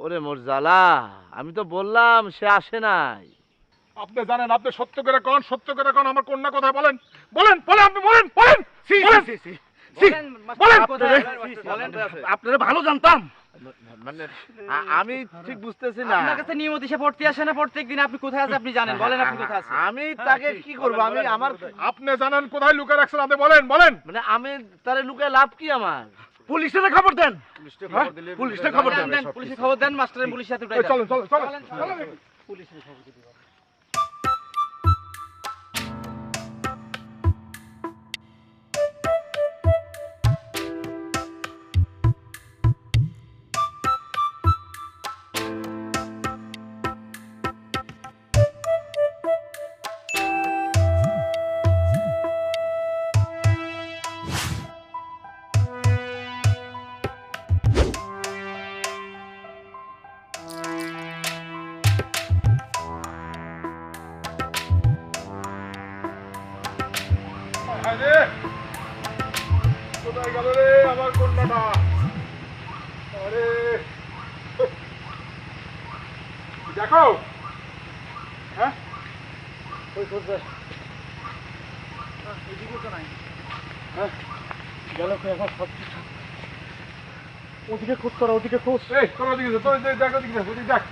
ওরে মোর জ্বালা, আমি তো বললাম সে আসে নাই। আপনি জানেন, আপনি সত্য করে কোন আমার কন্যা কোথায়? বলেন বলেন বলেন, আপনি বলেন বলেন বলেন। আপনারা ভালো জানতাম। মানে আমি ঠিক বুঝতেছি না। আপনার কাছে নিয়মিত এসে পড়তে আসে না প্রত্যেকদিন? আপনি কোথায় আছে আপনি জানেন, বলেন আপনি কোথায় আছেন। আমি তাকে কি করব? আমি আমার আপনি জানেন কোথায় লুকিয়ে রাখছেন, আপনি বলেন বলেন। মানে আমি তারে লুকে লাভ কি আমার? পুলিশের খবর দেন। পুলিশের খবর দেন। পুলিশে খবর দেন, মাস্টারের পুলিশের সাথে উঠাই দেন। চলেন চলেন চলেন চলেন। আরে কোথায় গেল রে আমার কন্যাটা? আরে দেখো, হ্যাঁ ওই কোথায়? এদিকে তো নাই। হ্যাঁ গেল কই? এখন সব কিছু ওদিকে খোঁজ করা, ওদিকে খোঁজ। এই তোর ওদিকে যা, তোর দেখো, ওদিকে দেখ, ওদিকে দেখ।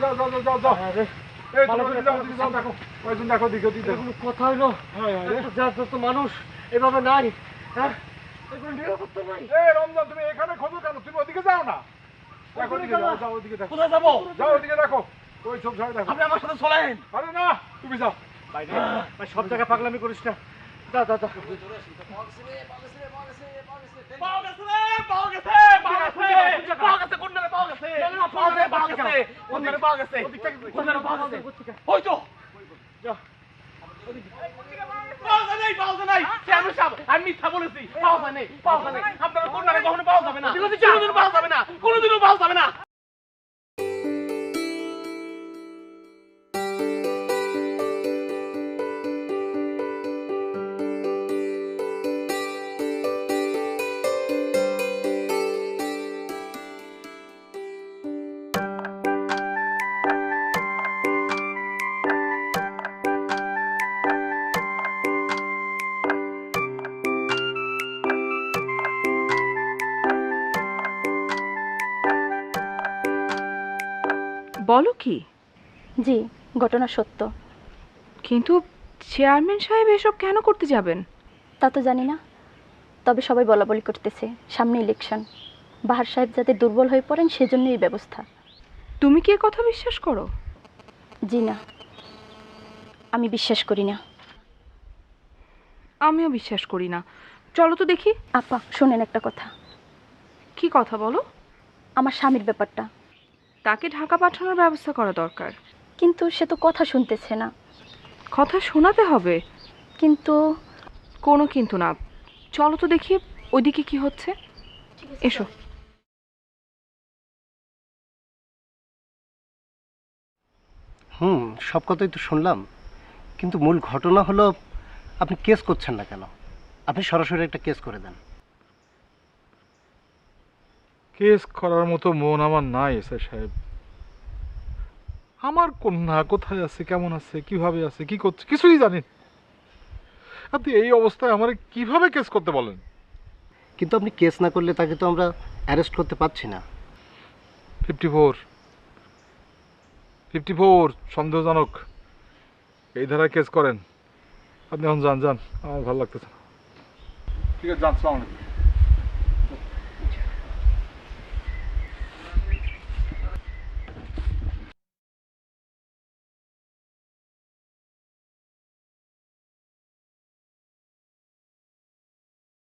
যাও যাও যাও যাও। আরে এই তোর ওদিকে যাও, ওদিকে যাও, দেখো কয়জন, দেখো ওদিকে, ওদিকে দেখো। কথা হইলো তো মানুষ এভাবে নাই। হ্যাঁ এই রমজান, তুমি এখানে খোঁজো কেন? তুমি ওদিকে যাও না, দেখো ওদিকে যাও, যাও ওদিকে দেখো। কোথায় যাবো? যাও ওদিকে দেখো, ওই সব সবাই দেখো। আপনি আমার সাথে চলেন। আরে না, তুমি যাও। ভাই সব জায়গায় পাগলামি করিস না। যা যা যা। আমি মিথ্যা বলেছি, পাওয়া যায় নাই, পাওয়া যায় নাই। আপনার কন্যারে কখনো পাওয়া যাবে না, কোনোদিনও পাওয়া যাবে না, কোনোদিনও পাওয়া যাবে না। বলো কি? জি, ঘটনা সত্য। কিন্তু চেয়ারম্যান সাহেব এসব কেন করতে যাবেন? তা তো জানি না, তবে সবাই বলাবলি করতেছে সামনে ইলেকশন, বাহার সাহেব যাতে দুর্বল হয়ে পড়েন সেজন্য এই ব্যবস্থা। তুমি কি এ কথা বিশ্বাস করো? জি না, আমি বিশ্বাস করি না। আমিও বিশ্বাস করি না। চলো তো দেখি। আপা শোনেন একটা কথা। কি কথা বলো? আমার স্বামীর ব্যাপারটা। তাকে ঢাকা পাঠানোর ব্যবস্থা করা দরকার। কিন্তু সে তো কথা শুনতেছে না। কথা শোনাতে হবে। কিন্তু কোনো কিন্তু না, চলো তো দেখি ওইদিকে কি হচ্ছে। এসো। সব কথাই তো শুনলাম, কিন্তু মূল ঘটনা হলো আপনি কেস করছেন না কেন? আপনি সরাসরি একটা কেস করে দেন। কেস করার মতো মন আমার নাই এসআই সাহেব। আমার কন্যা কোথায় আছে, কেমন আছে, কিভাবে আছে, কি করছে কিছুই জানি না। আপনি এই অবস্থায় আমার কিভাবে কেস করতে বলেন? কিন্তু আপনি কেস না করলে তাকে তো আমরা অ্যারেস্ট করতে পারছি না। 54 সন্দেহজনক, এই ধারায় কেস করেন। আপনি এখন যান যান, আমার ভালো লাগতেছে না। ঠিক আছে, যান। আসসালামু আলাইকুম।